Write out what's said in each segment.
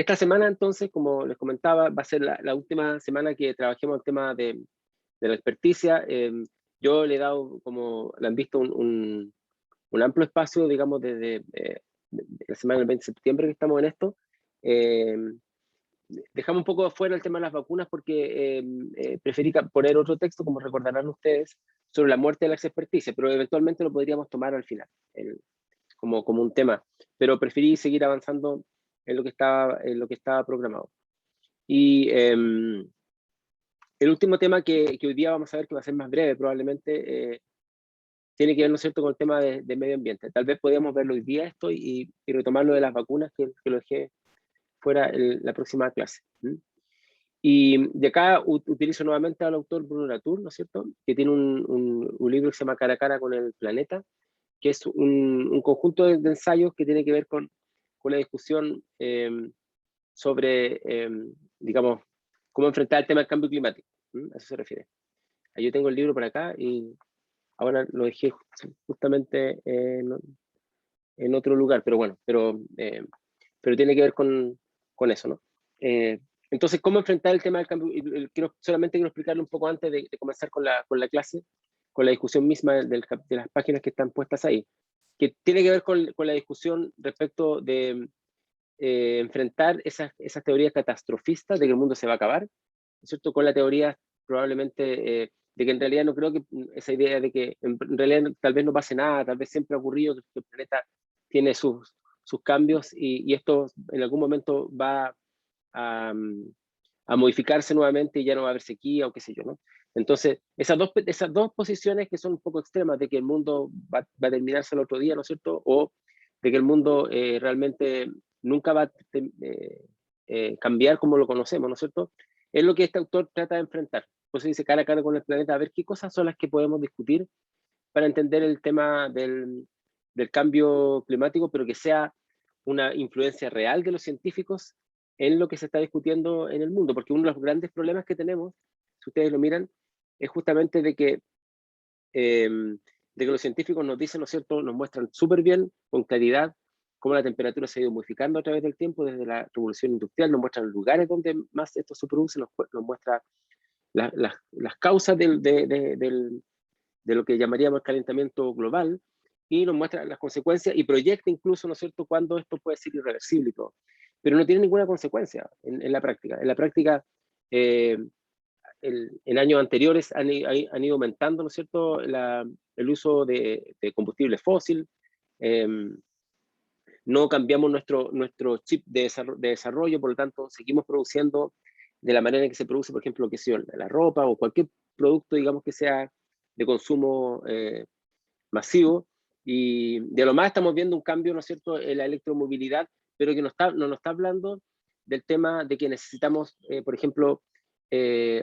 Esta semana, entonces, como les comentaba, va a ser la última semana que trabajemos el tema de la experticia. Yo le he dado, como le han visto, un amplio espacio, digamos, desde la semana del 20 de septiembre que estamos en esto. Eh, Dejamos un poco afuera el tema de las vacunas porque preferí poner otro texto, como recordarán ustedes, sobre la muerte de la experticia, pero eventualmente lo podríamos tomar al final, como un tema. Pero preferí seguir avanzando en lo que estaba programado. Y el último tema que hoy día vamos a ver, que va a ser más breve probablemente, tiene que ver, ¿no es cierto?, con el tema de medio ambiente. Tal vez podríamos verlo hoy día esto y retomar lo de las vacunas, que lo dejé fuera la próxima clase. Y de acá utilizo nuevamente al autor Bruno Latour, ¿no es cierto?, que tiene un libro que se llama Cara a cara con el planeta, que es un conjunto de ensayos que tiene que ver con la discusión sobre, digamos, cómo enfrentar el tema del cambio climático. A eso se refiere. Ahí yo tengo el libro por acá y ahora lo dejé justamente en otro lugar, pero bueno, pero tiene que ver con eso, ¿no? Entonces, ¿cómo enfrentar el tema del cambio? Solamente quiero explicarlo un poco antes de comenzar con la clase, con la discusión misma de las páginas que están puestas ahí, que tiene que ver con la discusión respecto de enfrentar esas teorías catastrofistas de que el mundo se va a acabar, ¿no es cierto?, con la teoría probablemente de que en realidad no creo que esa idea de que en realidad tal vez no pase nada, tal vez siempre ha ocurrido que el planeta tiene sus cambios y esto en algún momento va a, a modificarse nuevamente y ya no va a haber sequía o qué sé yo, ¿no? Entonces, esas dos posiciones que son un poco extremas, de que el mundo va a terminarse el otro día, ¿no es cierto?, o de que el mundo realmente nunca va a cambiar como lo conocemos, ¿no es cierto?, es lo que este autor trata de enfrentar. Por eso dice cara a cara con el planeta, a ver qué cosas son las que podemos discutir para entender el tema del cambio climático, pero que sea una influencia real de los científicos en lo que se está discutiendo en el mundo, porque uno de los grandes problemas que tenemos, si ustedes lo miran, es justamente de que los científicos nos dicen, ¿no es cierto?, nos muestran súper bien, con claridad, cómo la temperatura se ha ido modificando a través del tiempo, desde la revolución industrial, nos muestran lugares donde más esto se produce, nos muestra las causas de lo que llamaríamos calentamiento global, y nos muestra las consecuencias y proyecta incluso, ¿no es cierto?, cuándo esto puede ser irreversible y todo. Pero no tiene ninguna consecuencia en la práctica. En la práctica, en años anteriores han ido aumentando, ¿no es cierto?, el uso de combustible fósil. No cambiamos nuestro chip de desarrollo, por lo tanto, seguimos produciendo de la manera en que se produce, por ejemplo, lo que sea la ropa o cualquier producto, digamos, que sea de consumo masivo. Y de lo más estamos viendo un cambio, ¿no es cierto?, en la electromovilidad, pero que no nos está hablando del tema de que necesitamos, por ejemplo,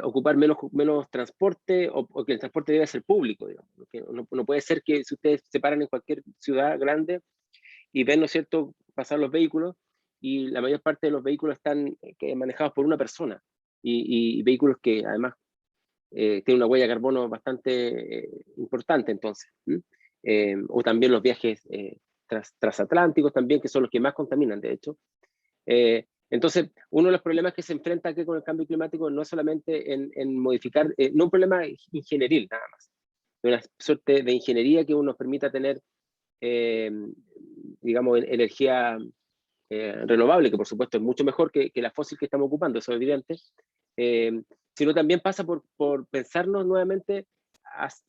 ocupar menos transporte o que el transporte debe ser público, digamos. Que no puede ser que si ustedes se paran en cualquier ciudad grande y ven, ¿no es cierto?, pasar los vehículos, y la mayor parte de los vehículos están manejados por una persona, y vehículos que además tienen una huella de carbono bastante importante, entonces. O también los viajes transatlánticos también, que son los que más contaminan, de hecho. Entonces, uno de los problemas que se enfrenta aquí con el cambio climático no es solamente en modificar, no un problema ingenieril nada más, una suerte de ingeniería que nos permita tener, eh, digamos, energía renovable, que por supuesto es mucho mejor que la fósil que estamos ocupando, eso es evidente, sino también pasa por pensarnos nuevamente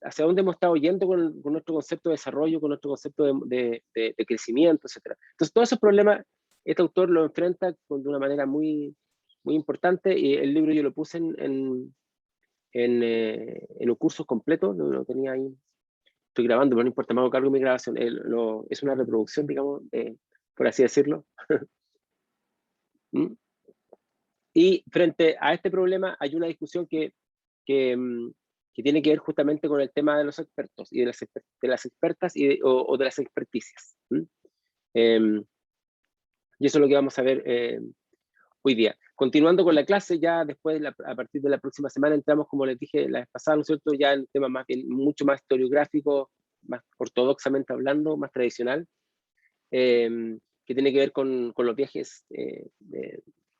hacia dónde hemos estado yendo con nuestro concepto de desarrollo, con nuestro concepto de crecimiento, etc. Entonces, todos esos problemas, este autor lo enfrenta de una manera muy, muy importante, y el libro yo lo puse en los cursos completos, lo tenía ahí, estoy grabando, pero no importa, me hago cargo de mi grabación, es una reproducción, digamos, por así decirlo. ¿Mm? Y frente a este problema hay una discusión que, mm, que tiene que ver justamente con el tema de los expertos y de las expertas o de las experticias. Em, y eso es lo que vamos a ver hoy día. Continuando con la clase, ya después, a partir de la próxima semana, entramos, como les dije la vez pasada, ¿no es cierto?, ya en temas más bien, mucho más historiográfico, más ortodoxamente hablando, más tradicional, que tiene que ver con los viajes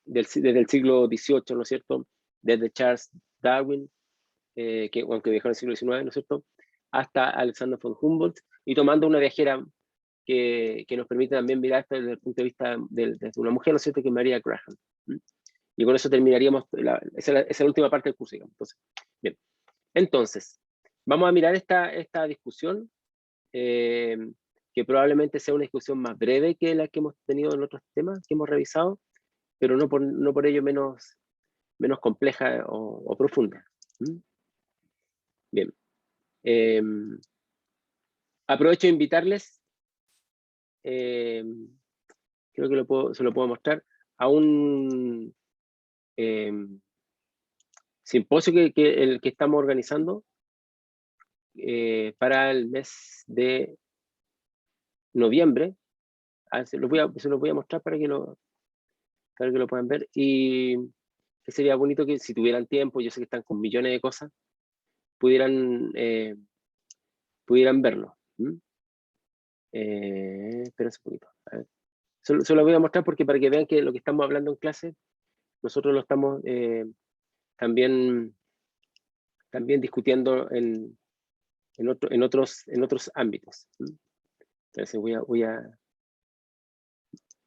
desde el siglo XVIII, ¿no es cierto? Desde Charles Darwin, que aunque viajó en el siglo XIX, ¿no es cierto? Hasta Alexander von Humboldt, y tomando una viajera que nos permite también mirar esto desde el punto de vista de una mujer, ¿no es cierto?, que es María Graham. Y con eso terminaríamos, esa es la última parte del curso, digamos. Entonces, bien. Entonces, vamos a mirar esta discusión, que probablemente sea una discusión más breve que la que hemos tenido en otros temas que hemos revisado, pero no por ello menos compleja o profunda. Bien. Aprovecho de invitarles, creo que se lo puedo mostrar, a un simposio que estamos organizando para el mes de noviembre. Se los voy a mostrar para que lo puedan ver, y que sería bonito que si tuvieran tiempo, yo sé que están con millones de cosas, pudieran verlo. Espera un poquito. A ver. Se lo voy a mostrar porque para que vean que lo que estamos hablando en clase, nosotros lo estamos también discutiendo en otros ámbitos. Entonces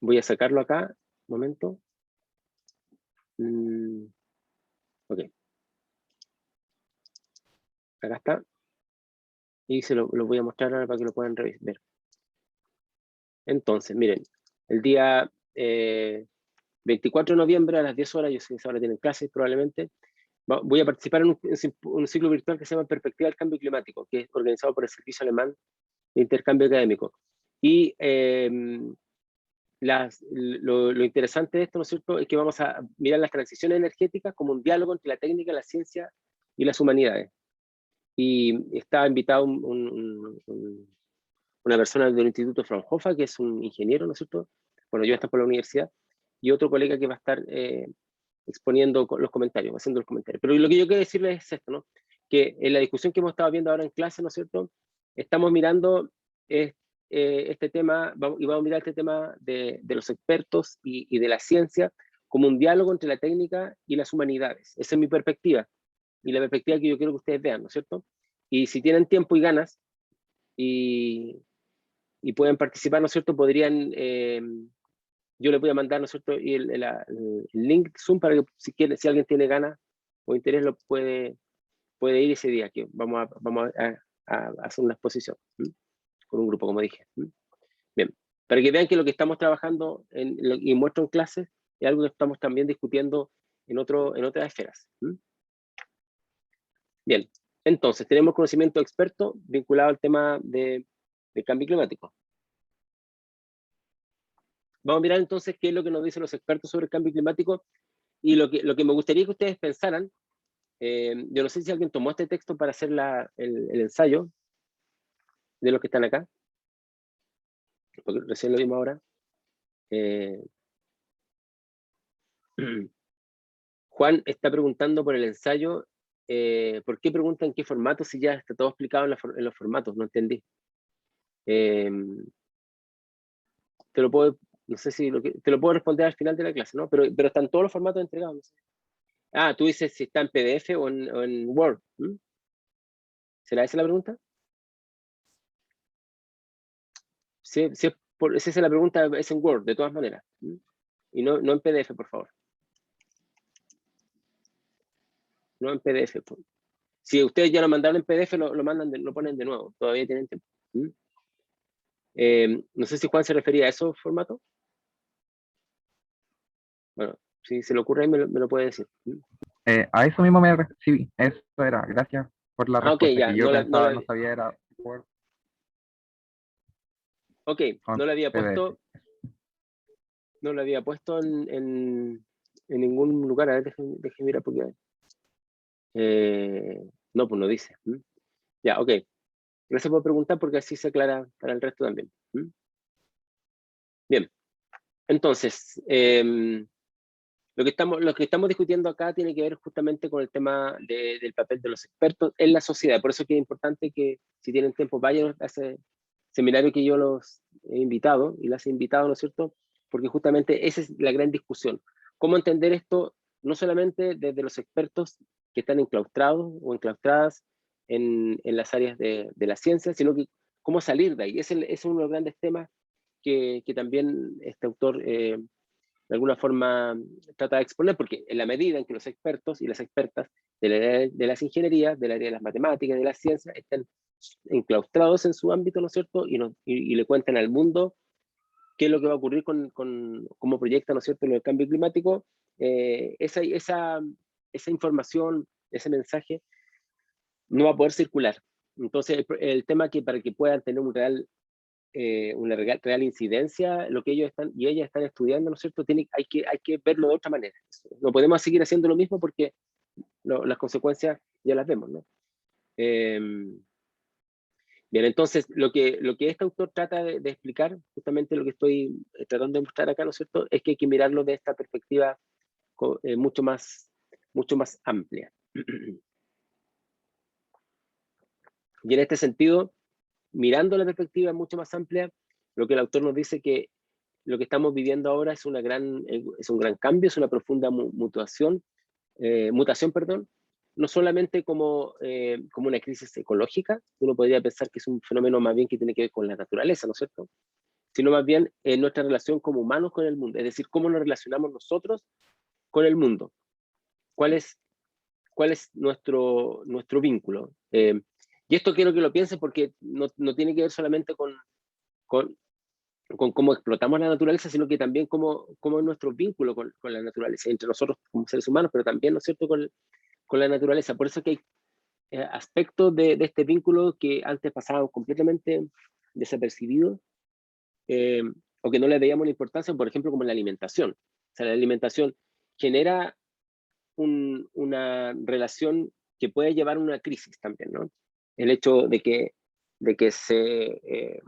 voy a sacarlo acá, un momento. Ok. Acá está. Y se lo voy a mostrar ahora para que lo puedan ver. Entonces, miren, el día 24 de noviembre a las 10 horas, yo sé que ahora tienen clases probablemente, voy a participar en un ciclo virtual que se llama Perspectiva del Cambio Climático, que es organizado por el Servicio Alemán de Intercambio Académico. Y lo interesante de esto, ¿no es cierto?, es que vamos a mirar las transiciones energéticas como un diálogo entre la técnica, la ciencia y las humanidades. Y está invitado una persona del Instituto Fraunhofer, que es un ingeniero, ¿no es cierto? Bueno, yo estoy por la universidad, y otro colega que va a estar exponiendo los comentarios, haciendo los comentarios. Pero lo que yo quiero decirles es esto, ¿no? Que en la discusión que hemos estado viendo ahora en clase, ¿no es cierto?, estamos mirando este tema, y vamos a mirar este tema de los expertos y de la ciencia como un diálogo entre la técnica y las humanidades. Esa es mi perspectiva, y la perspectiva que yo quiero que ustedes vean, ¿no es cierto? Y si tienen tiempo y ganas, y pueden participar, ¿no es cierto?, podrían, yo les voy a mandar, ¿no es cierto?, el link de Zoom para que si alguien tiene ganas o interés, lo puede ir ese día, que vamos a hacer una exposición con un grupo, como dije. Bien, para que vean que lo que estamos trabajando y muestro en clases es algo que estamos también discutiendo en otras esferas. Bien, entonces tenemos conocimiento experto vinculado al tema de cambio climático. Vamos a mirar entonces qué es lo que nos dicen los expertos sobre el cambio climático, y lo que me gustaría que ustedes pensaran. Yo no sé si alguien tomó este texto para hacer el ensayo de los que están acá, porque recién lo vimos ahora. Juan está preguntando por el ensayo. ¿Por qué preguntan en qué formato si ya está todo explicado en los formatos? No entendí. No sé si te lo puedo responder al final de la clase, ¿no? Pero están todos los formatos entregados. No sé. Ah, tú dices si está en PDF o en Word. ¿Será esa la pregunta? Si esa es la pregunta, es en Word, de todas maneras. Y no en PDF, por favor. No en PDF. Si ustedes ya lo mandaron en PDF, lo ponen de nuevo. Todavía tienen tiempo. No sé si Juan se refería a esos formatos. Bueno, si se le ocurre, me lo puede decir. A eso mismo me recibí. Eso era. Gracias por la respuesta. Ok, ya. Que yo pensaba, no sabía, era Word. Ok, no lo había PDF. puesto en ningún lugar. A ver, déjenme mirar porque... no, pues no dice. Ya, ok. Gracias por preguntar, porque así se aclara para el resto también. Bien. Entonces, lo que estamos discutiendo acá tiene que ver justamente con el tema del papel de los expertos en la sociedad. Por eso es que es importante que, si tienen tiempo, vayan a ese seminario que yo los he invitado, y las he invitado, ¿no es cierto? Porque justamente esa es la gran discusión. ¿Cómo entender esto? No solamente desde los expertos que están enclaustrados o enclaustradas en las áreas de la ciencia, sino que cómo salir de ahí. Es uno de los grandes temas que también este autor de alguna forma trata de exponer, porque en la medida en que los expertos y las expertas del área de las ingenierías, del área de las matemáticas, de las ciencias, estén enclaustrados en su ámbito, ¿no es cierto? Y le cuentan al mundo qué es lo que va a ocurrir cómo proyecta, ¿no es cierto?, el cambio climático, esa información, ese mensaje, no va a poder circular. Entonces, el tema que para que puedan tener una real incidencia, lo que ellos están y ellas están estudiando, ¿no es cierto?, hay que verlo de otra manera. No podemos seguir haciendo lo mismo porque las consecuencias ya las vemos, ¿no? Bien, entonces, lo que este autor trata de explicar, justamente lo que estoy tratando de mostrar acá, ¿no es cierto?, es que hay que mirarlo de esta perspectiva mucho más amplia. Y en este sentido, mirando la perspectiva mucho más amplia, lo que el autor nos dice que lo que estamos viviendo ahora es un gran cambio, es una profunda mutación, perdón, no solamente como una crisis ecológica, uno podría pensar que es un fenómeno más bien que tiene que ver con la naturaleza, ¿no es cierto?, sino más bien en nuestra relación como humanos con el mundo, es decir, cómo nos relacionamos nosotros con el mundo, cuál es nuestro vínculo. Y esto quiero que lo piensen porque no tiene que ver solamente con cómo explotamos la naturaleza, sino que también cómo es nuestro vínculo con la naturaleza, entre nosotros como seres humanos, pero también, ¿no es cierto?, con la naturaleza. Por eso que hay aspectos de este vínculo que antes pasaban completamente desapercibidos, o que no le veíamos la importancia, por ejemplo, como la alimentación. O sea, la alimentación genera una relación que puede llevar a una crisis también, ¿no? El hecho de que se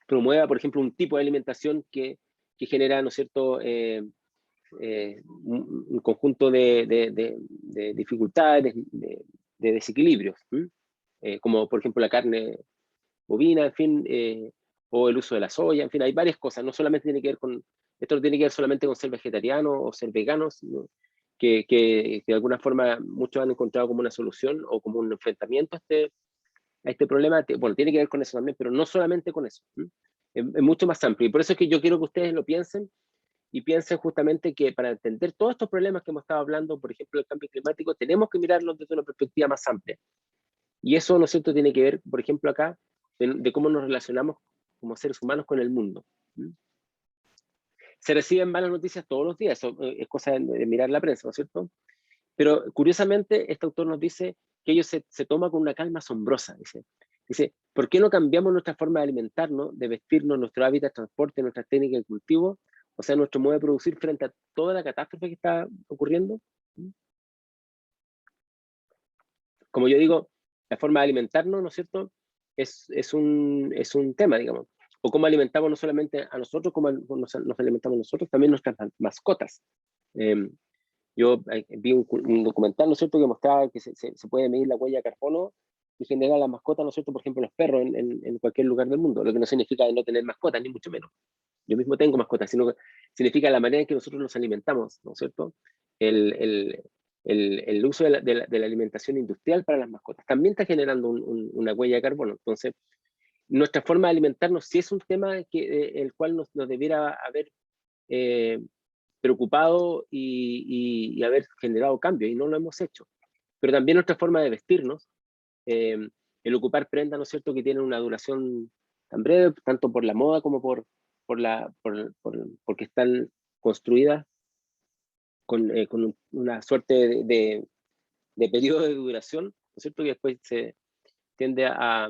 promueva, por ejemplo, un tipo de alimentación que genera, ¿no es cierto?, un conjunto de dificultades, de desequilibrios, como por ejemplo la carne bovina, en fin, o el uso de la soya, en fin, hay varias cosas, no solamente tiene que ver esto no tiene que ver solamente con ser vegetariano o ser vegano, sino que de alguna forma muchos han encontrado como una solución o como un enfrentamiento a este problema. Bueno, tiene que ver con eso también, pero no solamente con eso, es mucho más amplio, y por eso es que yo quiero que ustedes lo piensen, y piensen justamente que para entender todos estos problemas que hemos estado hablando, por ejemplo, el cambio climático, tenemos que mirarlos desde una perspectiva más amplia. Y eso, ¿no es cierto?, tiene que ver, por ejemplo, acá, de cómo nos relacionamos como seres humanos con el mundo. Se reciben malas noticias todos los días, eso es cosa de mirar la prensa, ¿no es cierto? Pero curiosamente, este autor nos dice que ello se toma con una calma asombrosa. Dice, ¿por qué no cambiamos nuestra forma de alimentarnos, de vestirnos, nuestro hábitat de transporte, nuestras técnicas de cultivo, o sea, nuestro modo de producir frente a toda la catástrofe que está ocurriendo? Como yo digo, la forma de alimentarnos, ¿no es cierto?, es un tema, digamos. O cómo alimentamos no solamente a nosotros, como nos alimentamos nosotros, también nuestras mascotas. Yo vi un documental, ¿no es cierto?, que mostraba que se puede medir la huella de carbono y generar las mascotas, ¿no es cierto?, por ejemplo, los perros en cualquier lugar del mundo, lo que no significa no tener mascotas, ni mucho menos. Yo mismo tengo mascotas, sino que significa la manera en que nosotros nos alimentamos, ¿no es cierto? El uso de la alimentación industrial para las mascotas también está generando una huella de carbono. Entonces, nuestra forma de alimentarnos sí es un tema el cual nos debiera haber preocupado y haber generado cambios, y no lo hemos hecho. Pero también nuestra forma de vestirnos, el ocupar prendas, ¿no es cierto?, que tienen una duración tan breve, tanto por la moda como porque están construidas con una suerte de periodo de duración, ¿no es cierto?, que después se tiende a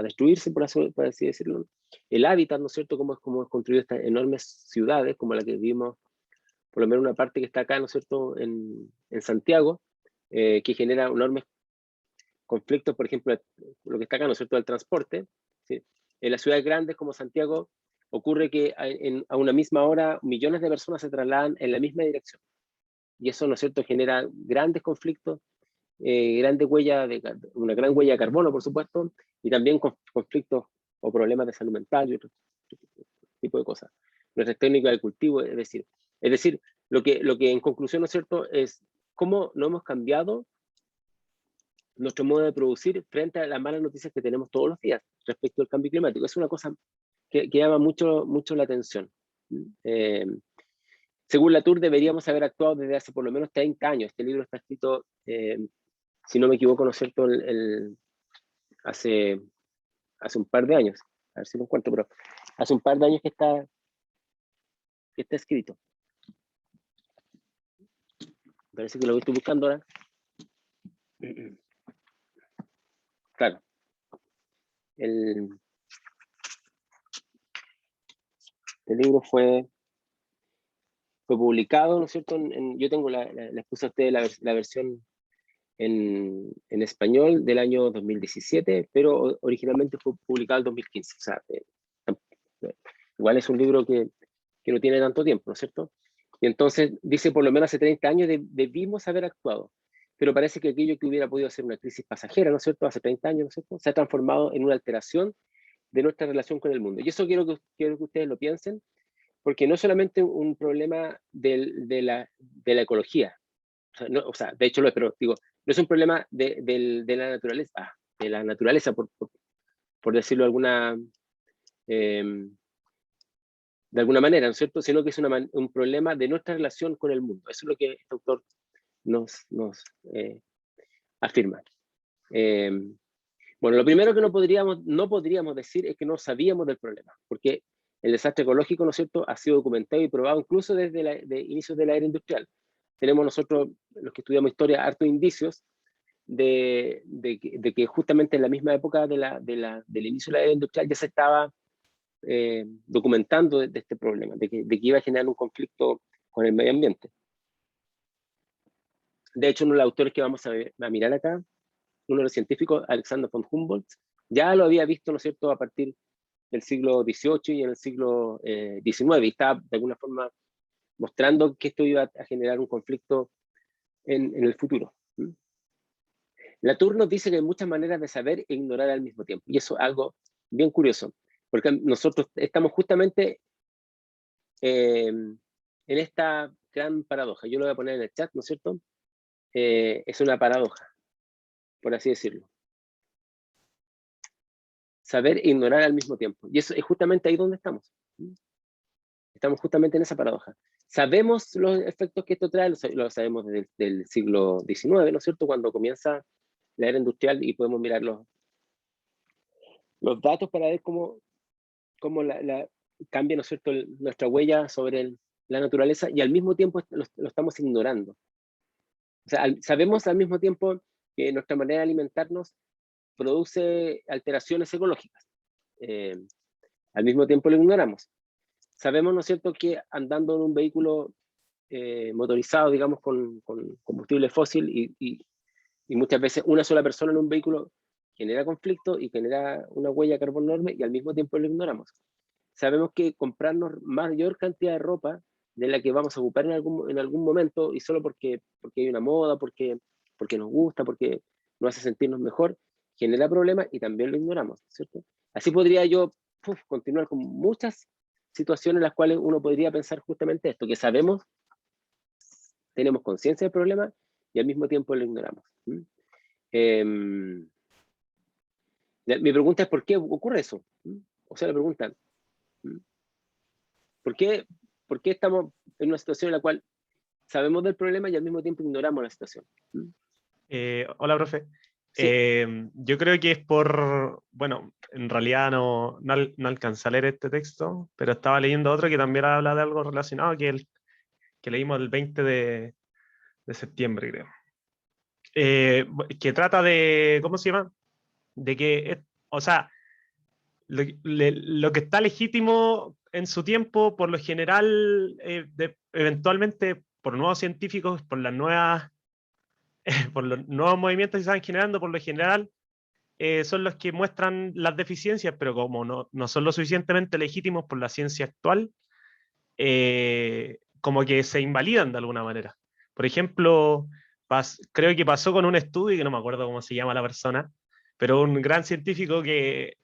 destruirse, por así decirlo. El hábitat, ¿no es cierto?, cómo es construido estas enormes ciudades, como la que vimos, por lo menos una parte que está acá, ¿no es cierto?, en Santiago, que genera enormes conflictos, por ejemplo, lo que está acá, ¿no es cierto?, el transporte. ¿Sí? En las ciudades grandes como Santiago ocurre que a una misma hora millones de personas se trasladan en la misma dirección. Y eso, ¿no es cierto?, genera grandes conflictos, una gran huella de carbono, por supuesto, y también conflictos o problemas de salud mental y otro tipo de cosas. nuestras técnicas de cultivo, es decir, lo que en conclusión, ¿no es cierto?, es cómo no hemos cambiado nuestro modo de producir frente a las malas noticias que tenemos todos los días respecto al cambio climático. Es una cosa que llama mucho la atención. Según Latour, deberíamos haber actuado desde hace por lo menos 30 años. Este libro está escrito, si no me equivoco, ¿no es cierto?, hace un par de años. A ver si lo encuentro, pero hace un par de años que está escrito. Parece que lo estoy buscando ahora. Claro. El libro fue publicado, ¿no es cierto? Yo tengo les puse a ustedes la versión en español del año 2017, pero originalmente fue publicado en 2015. O sea, igual es un libro que no tiene tanto tiempo, ¿no es cierto? Y entonces dice, por lo menos hace 30 años debimos haber actuado, pero parece que aquello que hubiera podido ser una crisis pasajera, ¿no es cierto?, hace 30 años, ¿no es cierto?, se ha transformado en una alteración de nuestra relación con el mundo. Y eso quiero que ustedes lo piensen, porque no es solamente un problema de la ecología, o sea, de hecho lo es, pero digo, no es un problema de la naturaleza, por decirlo de alguna manera, ¿no es cierto?, sino que es un problema de nuestra relación con el mundo. Eso es lo que este autor nos afirma. Bueno, lo primero que no podríamos decir es que no sabíamos del problema, porque el desastre ecológico, ¿no es cierto?, ha sido documentado y probado incluso desde inicios de la era industrial. Tenemos nosotros, los que estudiamos historia, hartos indicios de que justamente en la misma época del inicio de la era industrial ya se estaba documentando de este problema, de que iba a generar un conflicto con el medio ambiente. De hecho, uno de los autores que vamos a mirar acá, uno de los científicos, Alexander von Humboldt, ya lo había visto, ¿no es cierto?, a partir del siglo XVIII y en el siglo XIX, y estaba de alguna forma mostrando que esto iba a generar un conflicto en el futuro. Latour nos dice que hay muchas maneras de saber e ignorar al mismo tiempo, y eso es algo bien curioso, porque nosotros estamos justamente en esta gran paradoja. Yo lo voy a poner en el chat, ¿no es cierto? Es una paradoja, por así decirlo. Saber e ignorar al mismo tiempo. Y eso es justamente ahí donde estamos. Estamos justamente en esa paradoja. Sabemos los efectos que esto trae, lo sabemos desde el siglo XIX, ¿no es cierto? Cuando comienza la era industrial y podemos mirar los datos para ver cómo cambia, ¿no es cierto?, nuestra huella sobre la naturaleza, y al mismo tiempo lo estamos ignorando. O sea, sabemos al mismo tiempo que nuestra manera de alimentarnos produce alteraciones ecológicas. Al mismo tiempo lo ignoramos. Sabemos, ¿no es cierto?, que andando en un vehículo motorizado, digamos, con combustible fósil y muchas veces una sola persona en un vehículo genera conflicto y genera una huella de carbono enorme, y al mismo tiempo lo ignoramos. Sabemos que comprarnos mayor cantidad de ropa de la que vamos a ocupar en algún momento, y solo porque hay una moda, porque nos gusta, porque nos hace sentirnos mejor, genera problemas y también lo ignoramos, ¿cierto? Así podría yo continuar con muchas situaciones en las cuales uno podría pensar justamente esto, que sabemos, tenemos conciencia del problema y al mismo tiempo lo ignoramos. Mi pregunta es, ¿por qué ocurre eso? O sea, la pregunta, ¿por qué estamos en una situación en la cual sabemos del problema y al mismo tiempo ignoramos la situación? Hola, profe. Sí. Yo creo que es bueno, en realidad no alcancé a leer este texto, pero estaba leyendo otro que también habla de algo relacionado, que leímos el 20 de septiembre, creo. Que trata de, ¿cómo se llama? De que, o sea, lo que está legítimo en su tiempo, por lo general, eventualmente por nuevos científicos, por los nuevos movimientos que se van generando, por lo general, son los que muestran las deficiencias, pero como no son lo suficientemente legítimos por la ciencia actual, como que se invalidan de alguna manera. Por ejemplo, creo que pasó con un estudio, que no me acuerdo cómo se llama la persona, pero un gran científico que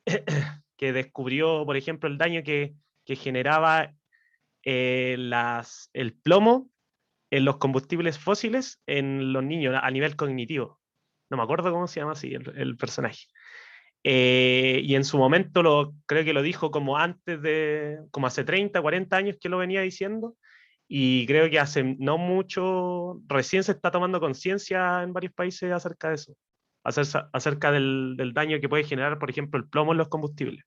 descubrió, por ejemplo, el daño que generaba el plomo en los combustibles fósiles en los niños a nivel cognitivo. No me acuerdo cómo se llama así el personaje. Y en su momento creo que lo dijo como como hace 30, 40 años que lo venía diciendo, y creo que hace no mucho, recién se está tomando conciencia en varios países acerca de eso, acerca del daño que puede generar, por ejemplo, el plomo en los combustibles.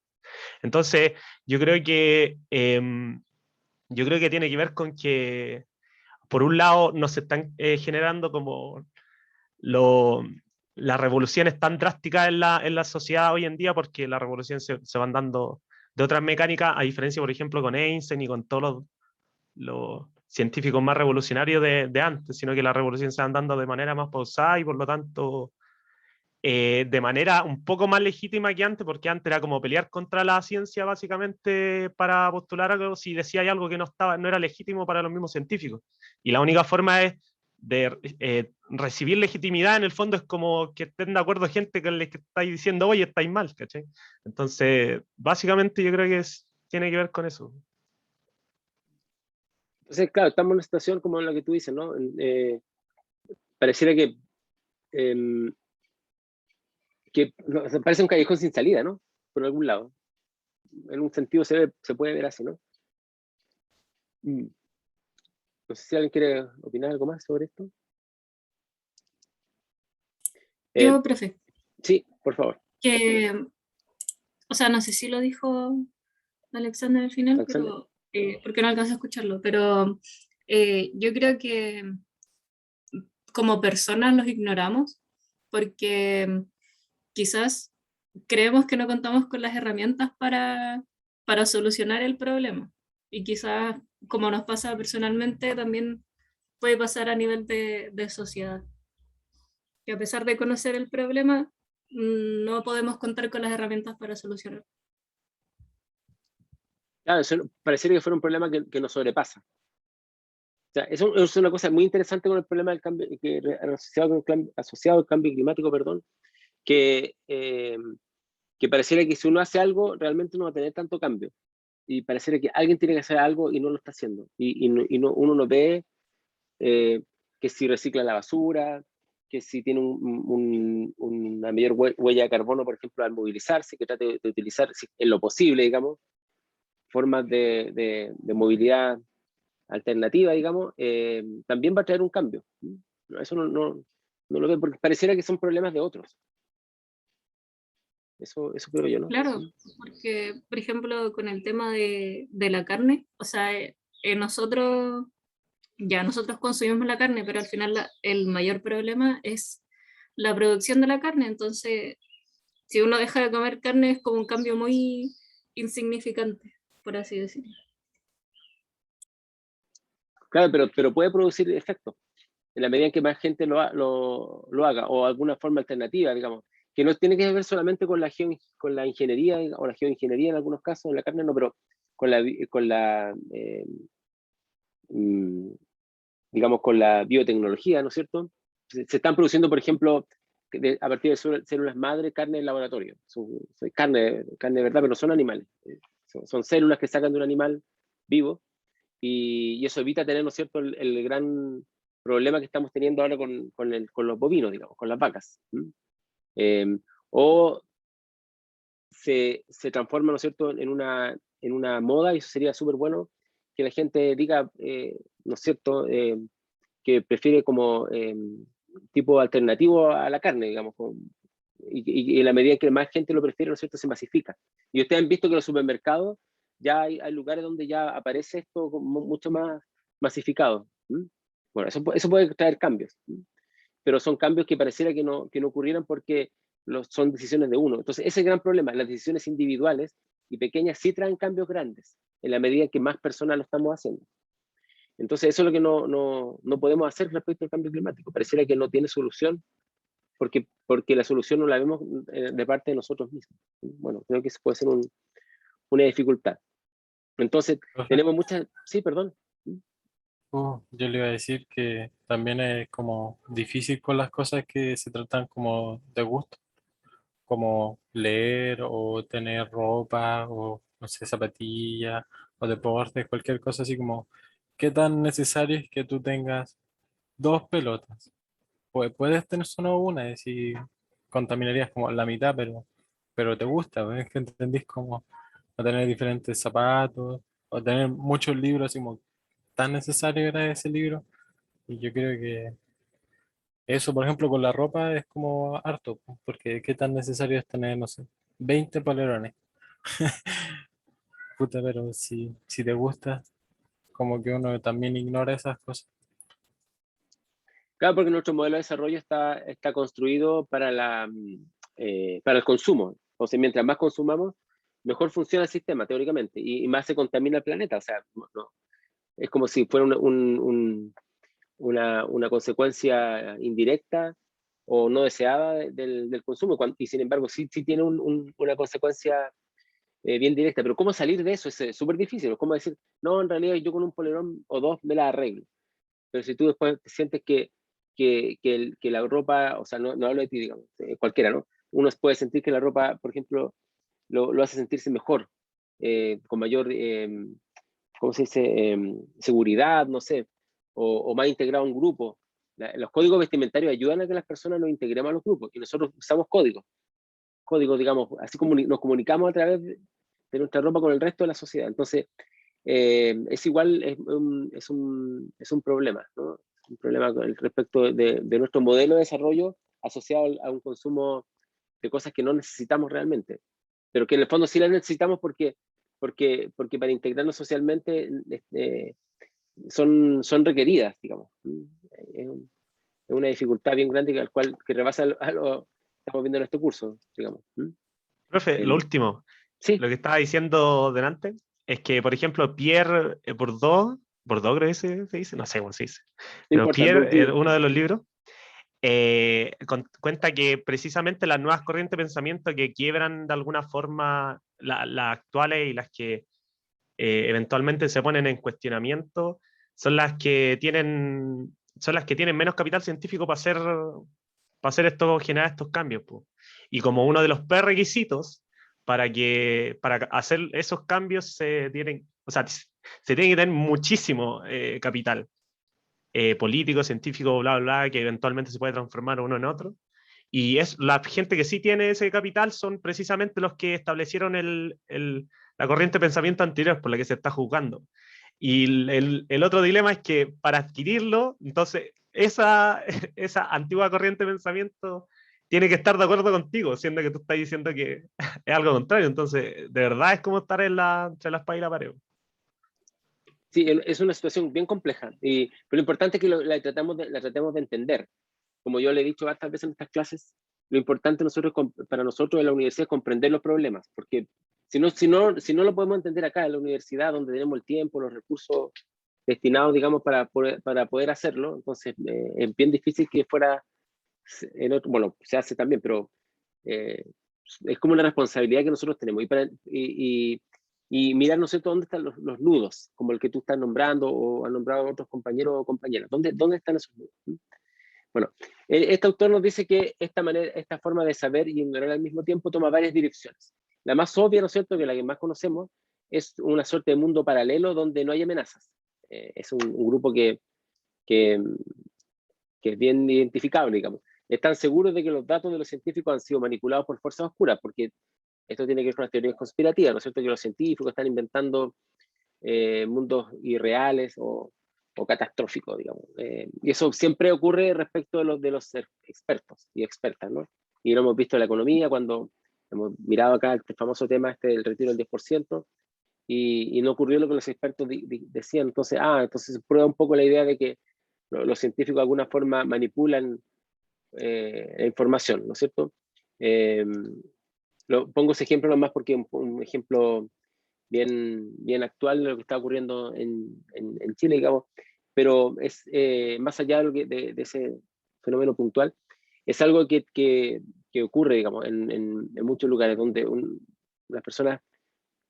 Entonces, yo creo que tiene que ver con que, por un lado, no se están generando como las revoluciones tan drásticas en la sociedad hoy en día, porque las revoluciones se van dando de otras mecánicas, a diferencia, por ejemplo, con Einstein y con todos los científicos más revolucionarios de antes, sino que las revoluciones se van dando de manera más pausada y por lo tanto de manera un poco más legítima que antes, porque antes era como pelear contra la ciencia básicamente para postular algo, si decía algo que no era legítimo para los mismos científicos. Y la única forma de recibir legitimidad en el fondo es como que estén de acuerdo gente que les estáis diciendo, oye, estáis mal, ¿cachai? Entonces, básicamente yo creo que tiene que ver con eso. Entonces, claro, estamos en una situación como la que tú dices, ¿no? Pareciera que parece un callejón sin salida, ¿no? Por algún lado. En un sentido se puede ver así, ¿no? No sé si alguien quiere opinar algo más sobre esto. Yo, profe. Sí, por favor. O sea, no sé si lo dijo Alexander al final, Alexander. pero porque no alcancé a escucharlo, pero yo creo que como personas los ignoramos porque quizás creemos que no contamos con las herramientas para solucionar el problema. Y quizás, como nos pasa personalmente, también puede pasar a nivel de sociedad. Que a pesar de conocer el problema, no podemos contar con las herramientas para solucionarlo. Claro, pareciera que fuera un problema que nos sobrepasa. O sea, eso es una cosa muy interesante con el problema del cambio, asociado al cambio climático, perdón, que pareciera que si uno hace algo, realmente no va a tener tanto cambio. Y pareciera que alguien tiene que hacer algo y no lo está haciendo. Uno no ve que si recicla la basura, que si tiene una mayor huella de carbono, por ejemplo, al movilizarse, que trate de utilizar en lo posible, digamos, formas de movilidad alternativa, digamos, también va a traer un cambio. Eso no lo veo, porque pareciera que son problemas de otros. Eso creo yo, ¿no? Claro, porque, por ejemplo, con el tema de la carne, o sea, nosotros consumimos la carne, pero al final el mayor problema es la producción de la carne. Entonces, si uno deja de comer carne es como un cambio muy insignificante, por así decirlo. Claro, pero puede producir efectos en la medida en que más gente lo haga, o alguna forma alternativa, digamos, que no tiene que ver solamente con la ingeniería o la geoingeniería en algunos casos, en la carne no, pero digamos, con la biotecnología, ¿no es cierto? Se están produciendo, por ejemplo, a partir de células madre, carne en laboratorio. Son carne de verdad, pero no son animales. Son células que sacan de un animal vivo, y eso evita tener, ¿no es cierto?, el gran problema que estamos teniendo ahora con los bovinos, digamos, con las vacas. O se transforma, ¿no es cierto?, en una moda, y eso sería súper bueno que la gente diga, ¿no es cierto?, que prefiere como tipo alternativo a la carne, digamos, y en la medida que más gente lo prefiere, ¿no es cierto?, se masifica. Y ustedes han visto que en los supermercados ya hay lugares donde ya aparece esto como mucho más masificado. Bueno, eso puede traer cambios, pero son cambios que pareciera que no ocurrieran porque son decisiones de uno. Entonces, ese es el gran problema. Las decisiones individuales y pequeñas sí traen cambios grandes, en la medida que más personas lo estamos haciendo. Entonces, eso es lo que no podemos hacer respecto al cambio climático. Pareciera que no tiene solución, porque la solución no la vemos de parte de nosotros mismos. Bueno, creo que eso puede ser una dificultad. Entonces, tenemos muchas... Sí, perdón. Yo le iba a decir que también es como difícil con las cosas que se tratan como de gusto, como leer o tener ropa o, no sé, zapatillas o deportes, cualquier cosa así como, ¿qué tan necesario es que tú tengas dos pelotas? Pues puedes tener solo una y si contaminarías como la mitad, pero te gusta, ¿ves? Que entendís como a tener diferentes zapatos, o tener muchos libros, así como tan necesario era ese libro. Y yo creo que eso, por ejemplo, con la ropa es como harto, pues, porque qué tan necesario es tener, no sé, 20 polerones. Puta, pero si te gusta, como que uno también ignora esas cosas. Claro, porque nuestro modelo de desarrollo está construido para el consumo. Entonces, mientras más consumamos, mejor funciona el sistema, teóricamente, y más se contamina el planeta. O sea, es como si fuera una consecuencia indirecta o no deseada del consumo, y sin embargo sí tiene una consecuencia bien directa. Pero ¿cómo salir de eso? Es súper difícil. Es como decir, no, en realidad yo con un polerón o dos me la arreglo. Pero si tú después sientes que la ropa, o sea, no hablo de ti, digamos, cualquiera, ¿no? Uno puede sentir que la ropa, por ejemplo, lo hace sentirse mejor, con mayor, ¿cómo se dice? Seguridad, no sé, o más integrado a un grupo. Los códigos vestimentarios ayudan a que las personas nos integremos a los grupos y nosotros usamos códigos, digamos, así como nos comunicamos a través de nuestra ropa con el resto de la sociedad. Entonces, es igual, es un problema, ¿no? Un problema respecto de nuestro modelo de desarrollo asociado a un consumo de cosas que no necesitamos realmente, pero que en el fondo sí las necesitamos porque para integrarnos socialmente son requeridas, digamos. Es una dificultad bien grande al cual que rebasa a lo que estamos viendo en este curso, digamos. Profe, lo El- último, sí, lo que estaba diciendo delante, es que, por ejemplo, Pierre Bourdieu creo que se dice, no sé cómo se dice, no pero importa, Pierre, uno de los libros, cuenta que precisamente las nuevas corrientes de pensamiento que quiebran de alguna forma las actuales y las que eventualmente se ponen en cuestionamiento son las que tienen menos capital científico para hacer generar estos cambios, po. Y como uno de los prerequisitos para hacer esos cambios o sea, se tiene que tener muchísimo capital político, científico, bla, bla, bla, que eventualmente se puede transformar uno en otro. Y la gente que sí tiene ese capital son precisamente los que establecieron la corriente de pensamiento anterior por la que se está juzgando. Y el otro dilema es que para adquirirlo, entonces esa antigua corriente de pensamiento tiene que estar de acuerdo contigo, siendo que tú estás diciendo que es algo contrario. Entonces, de verdad es como estar entre la espada y la pared. sí, es una situación bien compleja, pero lo importante es que la tratemos de entender. Como yo le he dicho varias veces en estas clases, lo importante para nosotros en la universidad es comprender los problemas, porque si no lo podemos entender acá en la universidad, donde tenemos el tiempo, los recursos destinados, digamos, para poder hacerlo, entonces es bien difícil que fuera bueno, se hace también, pero eh, es como una responsabilidad que nosotros tenemos y mirar, ¿no sé, dónde están los nudos, como el que tú estás nombrando o han nombrado otros compañeros o compañeras. ¿Dónde están esos nudos? Bueno, este autor nos dice que esta forma de saber y ignorar al mismo tiempo toma varias direcciones. La más obvia, ¿no es cierto?, que la que más conocemos, es una suerte de mundo paralelo donde no hay amenazas. Es un grupo que, que es bien identificable, digamos. Están seguros de que los datos de los científicos han sido manipulados por fuerzas oscuras, porque esto tiene que ver con las teorías conspirativas, ¿no es cierto?, que los científicos están inventando mundos irreales o catastróficos, digamos. Y eso siempre ocurre respecto de los expertos y expertas, ¿no? Y lo hemos visto en la economía, cuando hemos mirado acá el famoso tema del retiro del 10%, y no ocurrió lo que los expertos decían. Entonces prueba un poco la idea de que los científicos de alguna forma manipulan la información, ¿no es cierto? Eh, pongo ese ejemplo nomás porque es un ejemplo bien actual de lo que está ocurriendo en Chile, digamos, pero es más allá de ese fenómeno puntual, es algo que ocurre, digamos, en muchos lugares donde las personas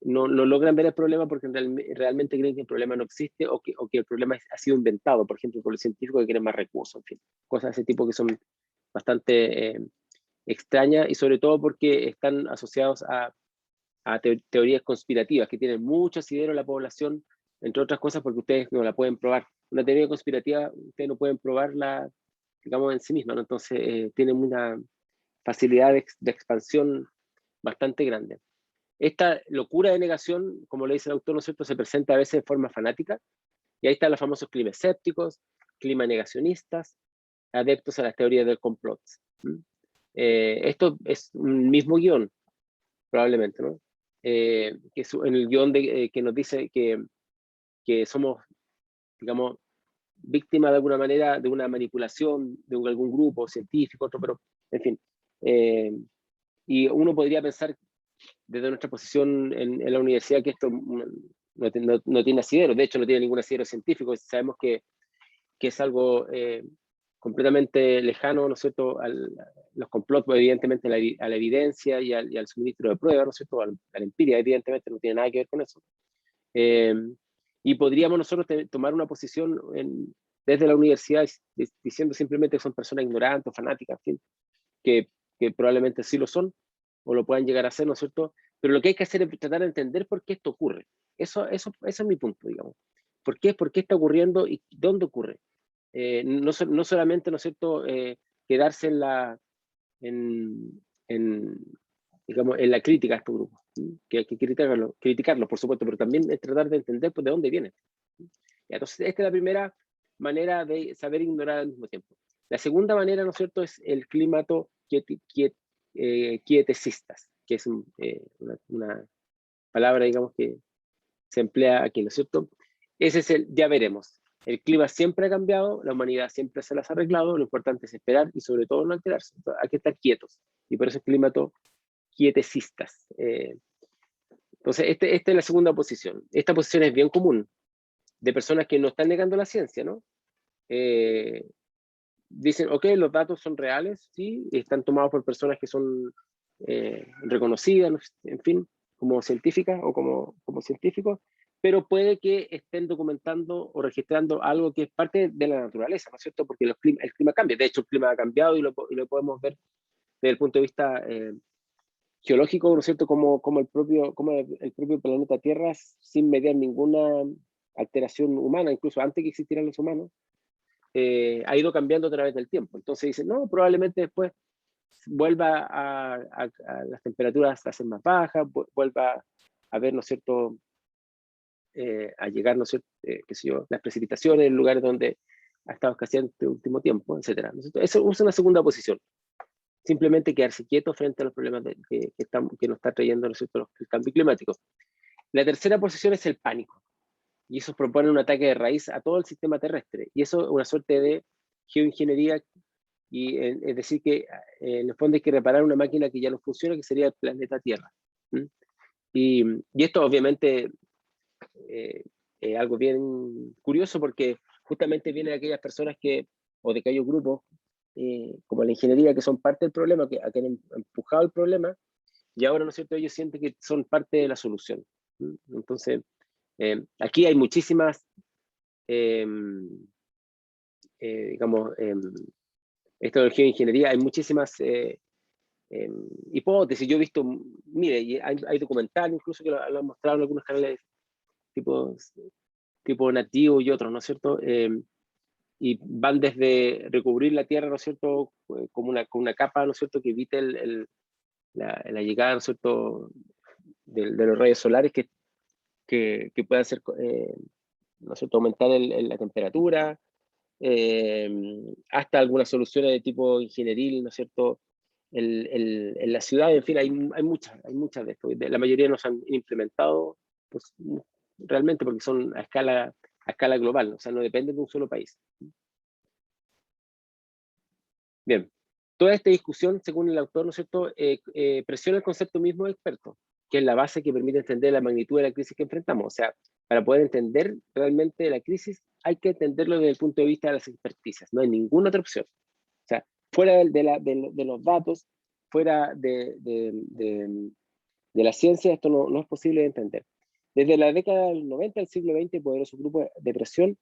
no logran ver el problema porque realmente creen que el problema no existe o que el problema ha sido inventado, por ejemplo, por los científicos que quieren más recursos, en fin, cosas de ese tipo que son bastante extrañas y sobre todo porque están asociados teorías conspirativas que tienen mucho asidero en la población, entre otras cosas porque ustedes no la pueden probar. Una teoría conspirativa ustedes no pueden probarla, digamos, en sí misma, ¿no? Entonces tienen una facilidad de expansión bastante grande. Esta locura de negación, como le dice el autor, ¿no es cierto?, se presenta a veces de forma fanática, y ahí están los famosos clima escépticos, clima negacionistas, adeptos a las teorías del complot. Esto es un mismo guión, probablemente, ¿no? Que es en el guión que nos dice que somos, digamos, víctimas de alguna manera de una manipulación de algún grupo científico, otro, pero, en fin. Y uno podría pensar desde nuestra posición en la universidad que esto no tiene asidero, de hecho no tiene ningún asidero científico, sabemos que es algo completamente lejano, ¿no es cierto?, los complots, evidentemente a la evidencia y al suministro de pruebas, ¿no es cierto?, a la empiria, evidentemente no tiene nada que ver con eso. Y podríamos nosotros tomar una posición desde la universidad diciendo simplemente que son personas ignorantes, fanáticas, en fin, que probablemente sí lo son, o lo puedan llegar a ser, ¿no es cierto? Pero lo que hay que hacer es tratar de entender por qué esto ocurre. Eso es mi punto, digamos. ¿Por qué está ocurriendo y dónde ocurre? No solamente, ¿no es cierto?, quedarse digamos, en la crítica a estos grupos, que hay que criticarlo, por supuesto, pero también es tratar de entender pues, de dónde viene. Entonces, esta es la primera manera de saber ignorar al mismo tiempo. La segunda manera, ¿no es cierto?, es el clímato quietesistas, que es una palabra, digamos, que se emplea aquí, ¿no es cierto? Ese es ya veremos. El clima siempre ha cambiado, la humanidad siempre se las ha arreglado, lo importante es esperar y sobre todo no alterarse. Entonces, hay que estar quietos, y por eso es clímato quietesistas. Entonces, esta es la segunda posición. Esta posición es bien común, de personas que no están negando la ciencia, ¿no? Dicen, ok, los datos son reales, sí, y están tomados por personas que son reconocidas, en fin, como científicas o como científicos, pero puede que estén documentando o registrando algo que es parte de la naturaleza, ¿no es cierto? Porque el clima cambia, de hecho el clima ha cambiado y lo podemos ver desde el punto de vista geológico, ¿no es cierto? Como el propio planeta Tierra, sin mediar ninguna alteración humana, incluso antes que existieran los humanos, ha ido cambiando a través del tiempo. Entonces dicen, no, probablemente después vuelva a las temperaturas a ser más bajas, vuelva a ver, ¿no es cierto?, a llegar, ¿no es cierto?, qué sé yo, las precipitaciones en lugares donde ha estado escaseando este último tiempo, etcétera, ¿no es cierto? Eso es una segunda posición. Simplemente quedarse quieto frente a los problemas que nos está trayendo, ¿no es cierto?, el cambio climático. La tercera posición es el pánico. Y eso propone un ataque de raíz a todo el sistema terrestre. Y eso es una suerte de geoingeniería, y es decir que en el fondo hay que reparar una máquina que ya no funciona, que sería el planeta Tierra. Y esto obviamente es algo bien curioso porque justamente viene de aquellas personas o de aquellos grupos, como la ingeniería, que son parte del problema, que han empujado el problema, y ahora, ¿no es cierto?, ellos sienten que son parte de la solución. Entonces, aquí hay muchísimas, digamos, esto de geoingeniería, hay muchísimas hipótesis. Yo he visto, mire, y hay documentales incluso que lo han mostrado en algunos canales tipo nativo y otros, ¿no es cierto? Y van desde recubrir la Tierra, ¿no es cierto?, como con una capa, ¿no es cierto?, que evite la llegada, ¿no es cierto?, de los rayos solares que puedan hacer, ¿no es cierto?, aumentar la temperatura, hasta algunas soluciones de tipo ingenieril, ¿no es cierto?, en la ciudad. En fin, hay muchas de esto. La mayoría no se han implementado, pues, realmente porque son a escala global, o sea, no dependen de un solo país. Bien, toda esta discusión, según el autor, ¿no es cierto?, presiona el concepto mismo de experto, que es la base que permite entender la magnitud de la crisis que enfrentamos. O sea, para poder entender realmente la crisis, hay que entenderlo desde el punto de vista de las experticias, no hay ninguna otra opción. O sea, fuera de los datos, fuera de la ciencia, esto no es posible de entender. Desde la década del 90 del siglo XX, poderosos grupos de presión,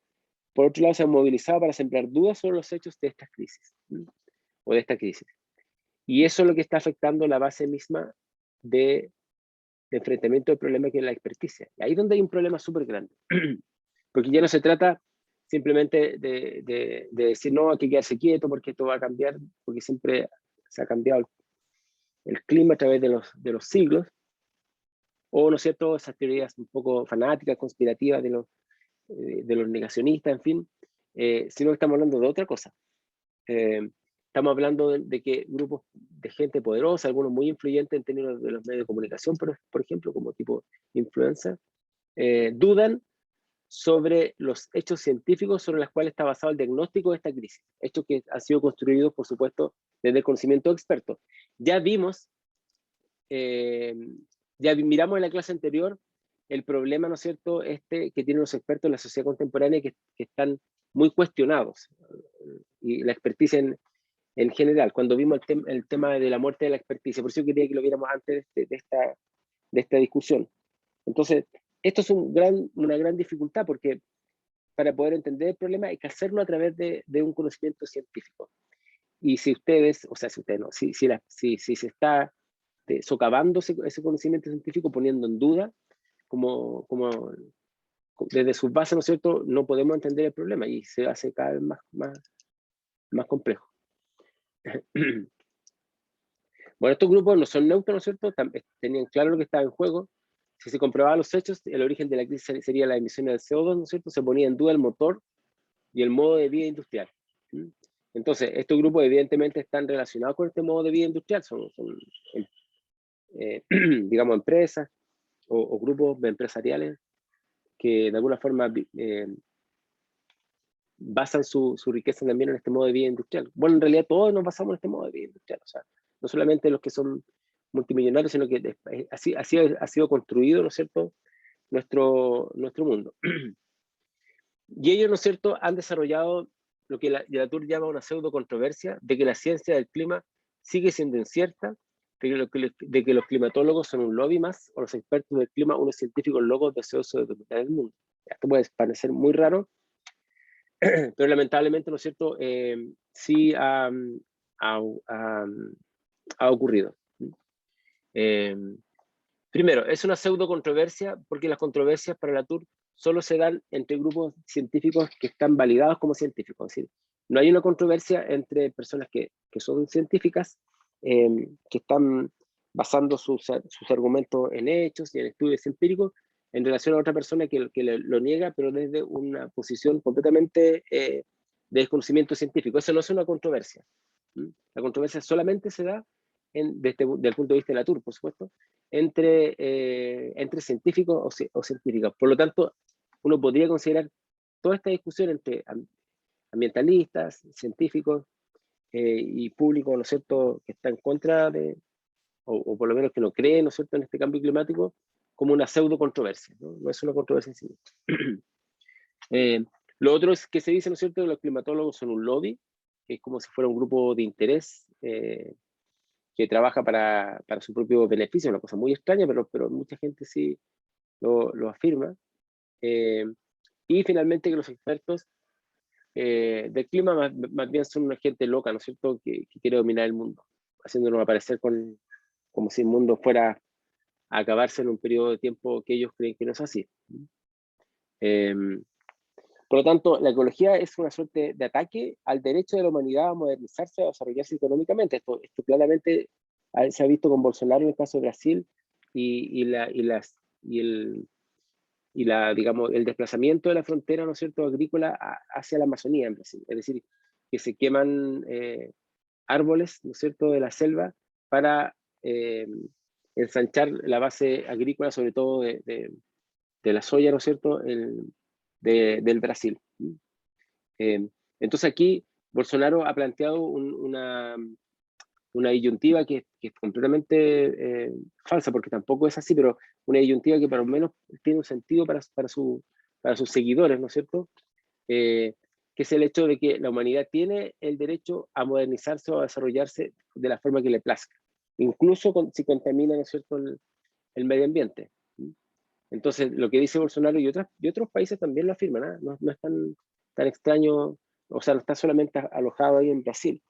por otro lado, se han movilizado para sembrar dudas sobre los hechos de estas crisis, o de esta crisis. Y eso es lo que está afectando la base misma de enfrentamiento del problema que es la experticia. Ahí es donde hay un problema súper grande. Porque ya no se trata simplemente de decir, no, hay que quedarse quieto porque esto va a cambiar, porque siempre se ha cambiado el clima a través de los siglos, o, ¿no es cierto?, esas teorías un poco fanáticas, conspirativas de los negacionistas, en fin, sino que estamos hablando de otra cosa. Estamos hablando de que grupos de gente poderosa, algunos muy influyentes en términos de los medios de comunicación, por ejemplo, como tipo influencer, dudan sobre los hechos científicos sobre los cuales está basado el diagnóstico de esta crisis. Hechos que han sido construidos, por supuesto, desde el conocimiento experto. Ya vimos, ya miramos en la clase anterior el problema, ¿no es cierto?, que tienen los expertos en la sociedad contemporánea que están muy cuestionados, y la experticia en general, cuando vimos el tema de la muerte de la experticia. Por eso quería que lo viéramos antes de esta discusión. Entonces, esto es una gran dificultad, porque para poder entender el problema hay que hacerlo a través de un conocimiento científico. Y si ustedes, o sea, si ustedes no, si se está socavando ese conocimiento científico, poniendo en duda, como desde sus bases, ¿no es cierto?, no podemos entender el problema y se hace cada vez más complejo. Bueno, estos grupos no son neutros, ¿no es cierto?, tenían claro lo que estaba en juego. Si se comprobaban los hechos, el origen de la crisis sería la emisión del CO2, ¿no es cierto?, se ponía en duda el motor y el modo de vida industrial. Entonces, estos grupos evidentemente están relacionados con este modo de vida industrial, son digamos, empresas o grupos empresariales que de alguna forma basan su riqueza también en este modo de vida industrial. Bueno, en realidad todos nos basamos en este modo de vida industrial, o sea, no solamente los que son multimillonarios, sino que así ha sido construido, ¿no es cierto?, nuestro mundo. Y ellos, ¿no es cierto?, han desarrollado lo que Latour llama una pseudo controversia, de que la ciencia del clima sigue siendo incierta, de que los climatólogos son un lobby más, o los expertos del clima unos científicos locos deseosos de dominar el mundo. Esto puede parecer muy raro, pero lamentablemente, ¿no es cierto?, sí ha ocurrido. Primero, es una pseudo controversia porque las controversias para Latour solo se dan entre grupos científicos que están validados como científicos. Es decir, no hay una controversia entre personas que son científicas, que están basando sus argumentos en hechos y en estudios empíricos, en relación a otra persona que lo niega, pero desde una posición completamente de desconocimiento científico. Eso no es una controversia. La controversia solamente se da desde el punto de vista de Latour, por supuesto, entre científicos o científicas. Por lo tanto, uno podría considerar toda esta discusión entre ambientalistas, científicos y público, ¿no es cierto?, que está en contra o por lo menos que no cree, ¿no es cierto?, en este cambio climático, como una pseudo controversia, no es una controversia en sí misma. Lo otro es que se dice, ¿no es cierto?, que los climatólogos son un lobby, que es como si fuera un grupo de interés que trabaja para su propio beneficio, una cosa muy extraña, pero mucha gente sí lo afirma. Y finalmente que los expertos del clima más bien son una gente loca, ¿no es cierto?, que quiere dominar el mundo, haciéndonos aparecer como si el mundo fuera a acabarse en un periodo de tiempo que ellos creen que no es así. Por lo tanto, la ecología es una suerte de ataque al derecho de la humanidad a modernizarse, a desarrollarse económicamente. Esto claramente se ha visto con Bolsonaro en el caso de Brasil digamos, el desplazamiento de la frontera, ¿no es cierto?, agrícola hacia la Amazonía en Brasil. Es decir, que se queman árboles, ¿no es cierto?, de la selva para ensanchar la base agrícola, sobre todo de la soya, ¿no es cierto?, del Brasil. Entonces aquí Bolsonaro ha planteado una disyuntiva que es completamente falsa, porque tampoco es así, pero una disyuntiva que por lo menos tiene un sentido para sus seguidores, ¿no es cierto?, que es el hecho de que la humanidad tiene el derecho a modernizarse o a desarrollarse de la forma que le plazca, incluso si contamina, ¿no es cierto?, el medio ambiente. Entonces, lo que dice Bolsonaro y otros países también lo afirman, ¿eh? No es tan extraño, o sea, no está solamente alojado ahí en Brasil.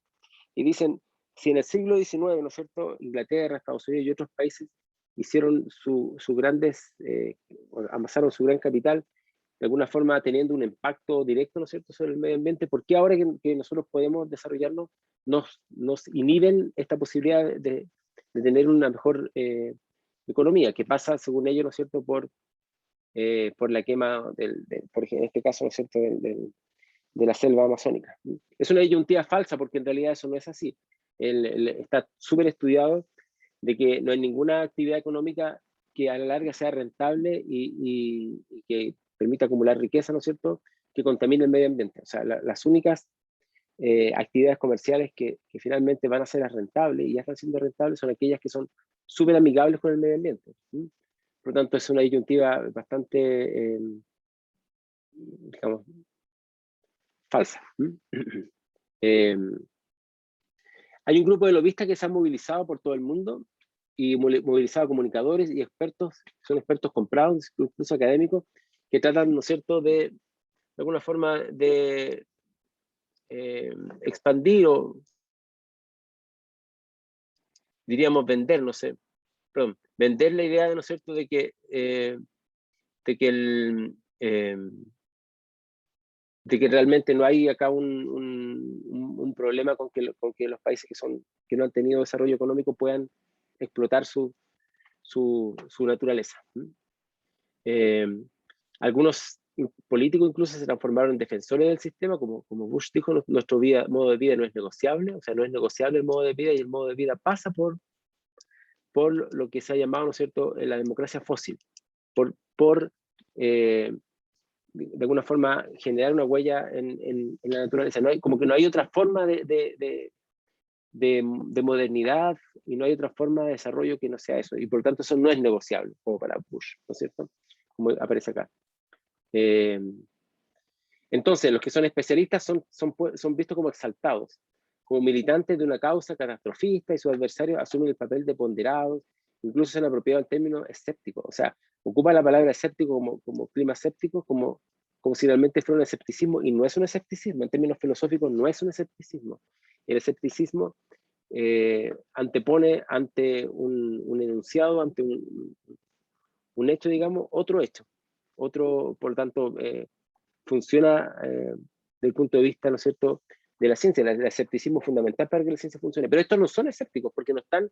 Y dicen, si en el siglo XIX, ¿no es cierto?, Inglaterra, Estados Unidos y otros países hicieron amasaron su gran capital, de alguna forma teniendo un impacto directo, ¿no es cierto?, sobre el medio ambiente. ¿Por qué ahora que nosotros podemos desarrollarnos nos inhiben esta posibilidad de tener una mejor economía, que pasa, según ellos, ¿no es cierto?, por la quema, por ejemplo, en este caso, ¿no es cierto?, de la selva amazónica. Es una disyuntiva falsa, porque en realidad eso no es así. Está súper estudiado de que no hay ninguna actividad económica que a la larga sea rentable y que permita acumular riqueza, ¿no es cierto?, que contamine el medio ambiente. O sea, las únicas actividades comerciales que finalmente van a ser rentables y ya están siendo rentables son aquellas que son súper amigables con el medio ambiente. Por lo tanto, es una disyuntiva bastante, digamos, falsa. Hay un grupo de lobistas que se han movilizado por todo el mundo y movilizado a comunicadores y expertos, son expertos comprados, incluso académicos, que tratan, ¿no es cierto?, de alguna forma de expandir o, diríamos, vender, no sé, perdón, vender la idea, ¿no es cierto?, de que realmente no hay acá un problema con que los países que no han tenido desarrollo económico puedan explotar su naturaleza. Algunos políticos incluso se transformaron en defensores del sistema, como Bush dijo, nuestro modo de vida no es negociable, o sea, no es negociable el modo de vida, y el modo de vida pasa por lo que se ha llamado, ¿no es cierto?, la democracia fósil, por de alguna forma generar una huella en la naturaleza. Como que no hay otra forma de modernidad, y no hay otra forma de desarrollo que no sea eso, y por lo tanto eso no es negociable, como para Bush, ¿no es cierto?, como aparece acá. Entonces, los que son especialistas son vistos como exaltados, como militantes de una causa catastrofista, y sus adversarios asumen el papel de ponderados, incluso se han apropiado el término escéptico. O sea, ocupa la palabra escéptico como clima escéptico, como si realmente fuera un escepticismo, y no es un escepticismo. En términos filosóficos, no es un escepticismo. El escepticismo antepone ante un enunciado, ante un hecho, digamos, otro hecho. Por lo tanto, funciona desde el punto de vista, ¿no es cierto?, de la ciencia. El escepticismo es fundamental para que la ciencia funcione. Pero estos no son escépticos, porque no están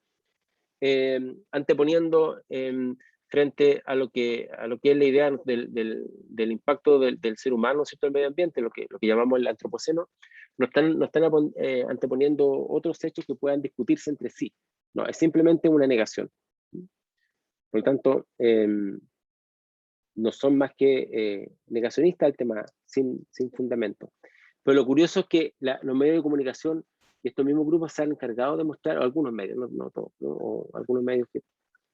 anteponiendo frente a lo que es la idea del impacto del ser humano, ¿no es cierto?, en el medio ambiente, lo que llamamos el antropoceno. No están anteponiendo otros hechos que puedan discutirse entre sí. No, es simplemente una negación. Por lo tanto, no son más que negacionistas del tema, sin fundamento. Pero lo curioso es que los medios de comunicación y estos mismos grupos se han encargado de mostrar, o algunos medios, no todos, ¿no?, o algunos medios que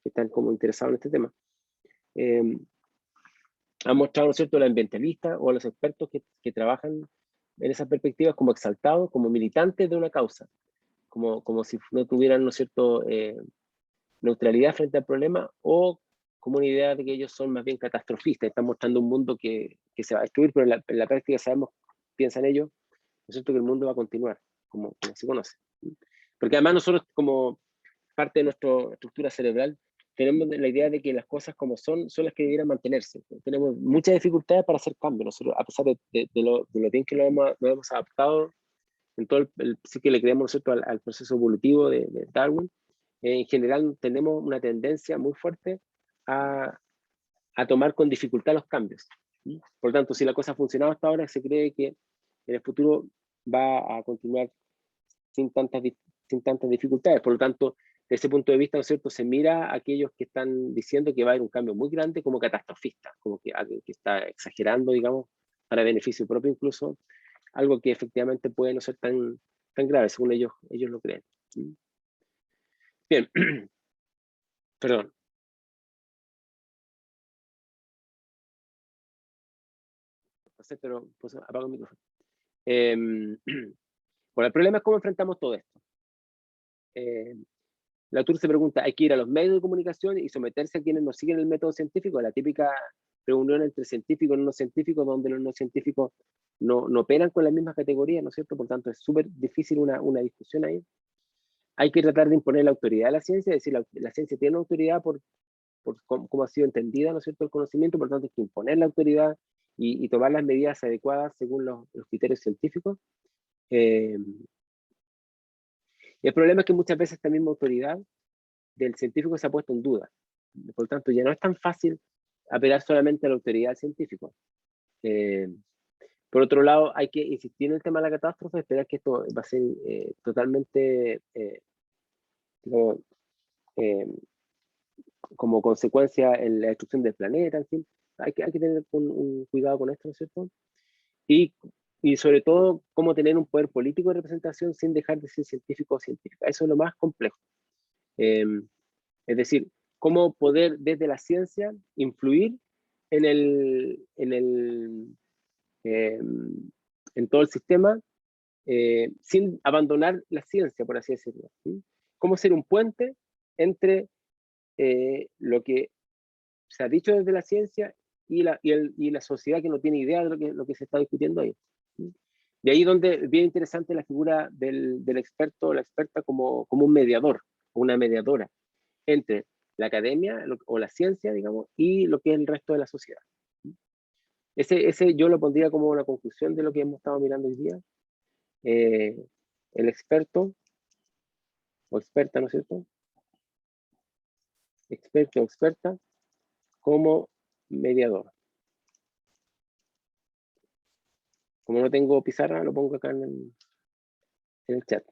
están como interesados en este tema, han mostrado, ¿no es cierto?, a los ambientalistas o a los expertos que trabajan en esas perspectivas como exaltados, como militantes de una causa, como si no tuvieran, ¿no es cierto?, neutralidad frente al problema, o como una idea de que ellos son más bien catastrofistas, están mostrando un mundo que se va a destruir, pero en la práctica sabemos, piensan ellos, ¿no es cierto?, que el mundo va a continuar, como se conoce. Porque además nosotros, como parte de nuestra estructura cerebral, tenemos la idea de que las cosas como son las que debieran mantenerse. Tenemos muchas dificultades para hacer cambios, nosotros, a pesar de lo bien que lo hemos adaptado en todo sí que le creemos, ¿no es cierto?, al proceso evolutivo de Darwin. En general tenemos una tendencia muy fuerte a tomar con dificultad los cambios. Por lo tanto, si la cosa ha funcionado hasta ahora, se cree que en el futuro va a continuar sin tantas dificultades. Por lo tanto, desde ese punto de vista, ¿no es cierto?, se mira a aquellos que están diciendo que va a haber un cambio muy grande como catastrofista, como que alguien que está exagerando, digamos, para beneficio propio incluso, algo que efectivamente puede no ser tan grave, según ellos lo creen. Bien, perdón. No sé, pero pues, apago el micrófono. Bueno, el problema es cómo enfrentamos todo esto. La autor se pregunta, ¿hay que ir a los medios de comunicación y someterse a quienes no siguen el método científico? La típica reunión entre científicos y no científicos, donde los no científicos no operan con las mismas categorías, ¿no es cierto? Por tanto, es súper difícil una discusión ahí. Hay que tratar de imponer la autoridad de la ciencia, es decir, la ciencia tiene autoridad por cómo ha sido entendida, ¿no es cierto?, el conocimiento, por lo tanto hay que imponer la autoridad y tomar las medidas adecuadas según los criterios científicos. El problema es que muchas veces esta misma autoridad del científico se ha puesto en duda. Por lo tanto, ya no es tan fácil apelar solamente a la autoridad del científico. Por otro lado, hay que insistir en el tema de la catástrofe, esperar que esto va a ser totalmente como consecuencia en la destrucción del planeta, en fin. Hay que tener un cuidado con esto, ¿no es cierto? Y sobre todo, cómo tener un poder político de representación sin dejar de ser científico o científica. Eso es lo más complejo. Es decir, cómo poder desde la ciencia influir en todo el sistema sin abandonar la ciencia, por así decirlo. ¿Sí? Cómo ser un puente entre lo que se ha dicho desde la ciencia y la sociedad que no tiene idea de lo que se está discutiendo ahí. ¿Sí? De ahí donde es bien interesante la figura del experto o la experta como un mediador, una mediadora entre la academia o la ciencia, digamos, y lo que es el resto de la sociedad. Ese yo lo pondría como una conclusión de lo que hemos estado mirando hoy día. El experto o experta, ¿no es cierto? Experto o experta como mediador. Como no tengo pizarra, lo pongo acá en el chat.